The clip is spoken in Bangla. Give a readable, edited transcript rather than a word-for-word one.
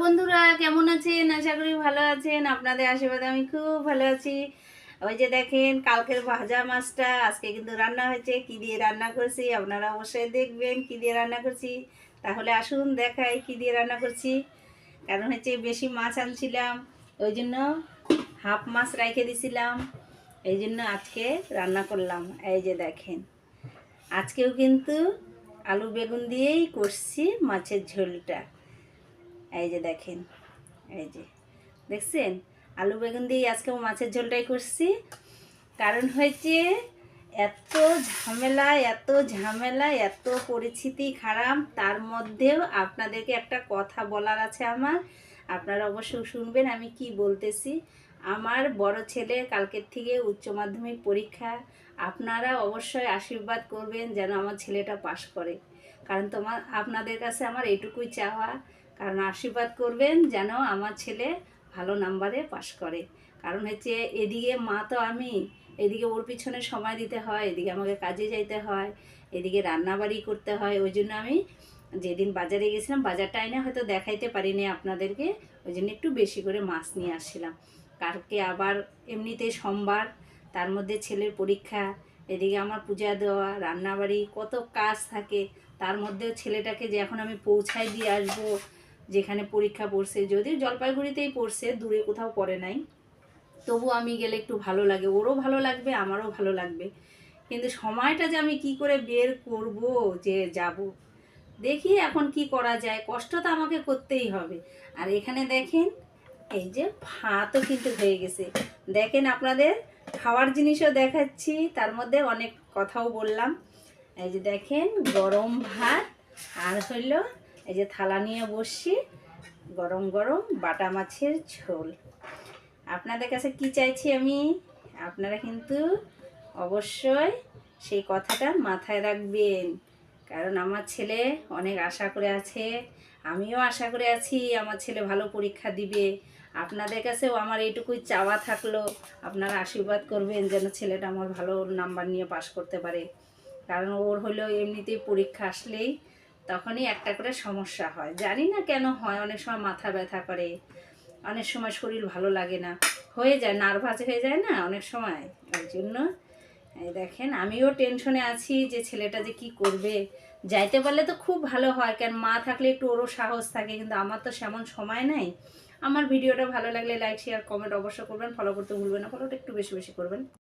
বন্ধুরা, কেমন আছেন? আশা করি ভালো আছেন। আপনাদের আশীর্বাদে আমি খুব ভালো আছি। ওই যে দেখেন, কালকের ভাজা মাছটা আজকে কিন্তু রান্না হয়েছে। কি দিয়ে রান্না করছি আপনারা অবশ্যই দেখবেন কি দিয়ে রান্না করছি। তাহলে আসুন দেখাই কি দিয়ে রান্না করছি। কারণ হচ্ছে বেশি মাছ আনছিলাম, ওই জন্য হাফ মাছ রেখে দিছিলাম, এই জন্য আজকে রান্না করলাম। এই যে দেখেন, আজকেও কিন্তু আলু বেগুন দিয়েই করছি মাছের ঝোলটা। এই যে দেখেন, এই যে দেখছেন, আলু বেগুন দিয়ে আজকে মাছের ঝোলটাই করছি। কারণ হয়েছে এত ঝামেলা, এত ঝামেলা, এত পরিস্থিতি খারাপ, তার মধ্যেও আপনাদেরকে একটা কথা বলার আছে আমার। আপনারা অবশ্যই শুনবেন আমি কি বলতেছি। আমার বড় ছেলে কালকের থেকে উচ্চ মাধ্যমিক পরীক্ষা। আপনারা অবশ্যই আশীর্বাদ করবেন যেন আমার ছেলেটা পাশ করে। কারণ আপনাদের কাছে আমার এইটুকুই চাওয়া। কারণ আশীর্বাদ করবেন যেন আমার ছেলে ভালো নাম্বারে পাশ করে। কারণ হচ্ছে এদিকে মা তো আমি, এদিকে ওর পিছনে সময় দিতে হয়, এদিকে আমাকে কাজে যাইতে হয়, এদিকে রান্নাবাড়ি করতে হয়। ওই জন্য আমি যেদিন বাজারে গেছিলাম, বাজারটা এনে হয়তো দেখাইতে পারিনি আপনাদেরকে, ওই জন্য একটু বেশি করে মাছ নিয়ে আসছিলাম। কালকে আবার এমনিতেই সোমবার, তার মধ্যে ছেলের পরীক্ষা, এদিকে আমার পূজা দেওয়া, রান্নাবাড়ি, কত কাজ থাকে। তার মধ্যেও ছেলেটাকে যে এখন আমি পৌঁছায় দিয়ে আসবো যেখানে পরীক্ষা পড়ছে, যদিও জলপাইগুড়িতেই পড়ছে, দূরে কোথাও পড়ে নাই, তবু আমি গেলে একটু ভালো লাগে, ওরও ভালো লাগবে, আমারও ভালো লাগবে। কিন্তু সময়টা যে আমি কি করে বের করব যে যাব, দেখি এখন কি করা যায়। কষ্ট তো আমাকে করতেই হবে। আর এখানে দেখেন, এই যে ভাতও কিন্তু হয়ে গেছে। দেখেন, আপনাদের খাওয়ার জিনিসও দেখাচ্ছি, তার মধ্যে অনেক কথাও বললাম। এই যে দেখেন গরম ভাত, আর হইল এই যে থালা নিয়ে বসছি গরম গরম বাটা মাছের ঝোল। আপনাদের কাছে কি চাইছি আমি, আপনারা কিন্তু অবশ্যই সেই কথাটা মাথায় রাখবেন। কারণ আমার ছেলে অনেক আশা করে আছে, আমিও আশা করে আছি আমার ছেলে ভালো পরীক্ষা দিবে। আপনাদের কাছেও আমার এইটুকুই চাওয়া থাকলো, আপনারা আশীর্বাদ করবেন যেন ছেলেটা আমার ভালো নাম্বার নিয়ে পাশ করতে পারে। কারণ ওর হলো এমনিতেই পরীক্ষা আসলেই তখনই একটা করে সমস্যা হয়, জানি না কেন হয়। অনেক সময় মাথা ব্যথা করে, অনেক সময় শরীর ভালো লাগে না, হয়ে যায়, নার্ভাস হয়ে যায় না অনেক সময়। ওই জন্য এই দেখেন, আমিও টেনশনে আছি যে ছেলেটা যে কি করবে। যাইতে পারলে তো খুব ভালো হয়, কারণ মা থাকলে একটু ওরও সাহস থাকে, কিন্তু আমার তো সেমন সময় নাই। আমার ভিডিওটা ভালো লাগলে লাইক শেয়ার কমেন্ট অবশ্যই করবেন, ফলো করতে ভুলবেন না, ফলোটা একটু বেশি বেশি করবেন।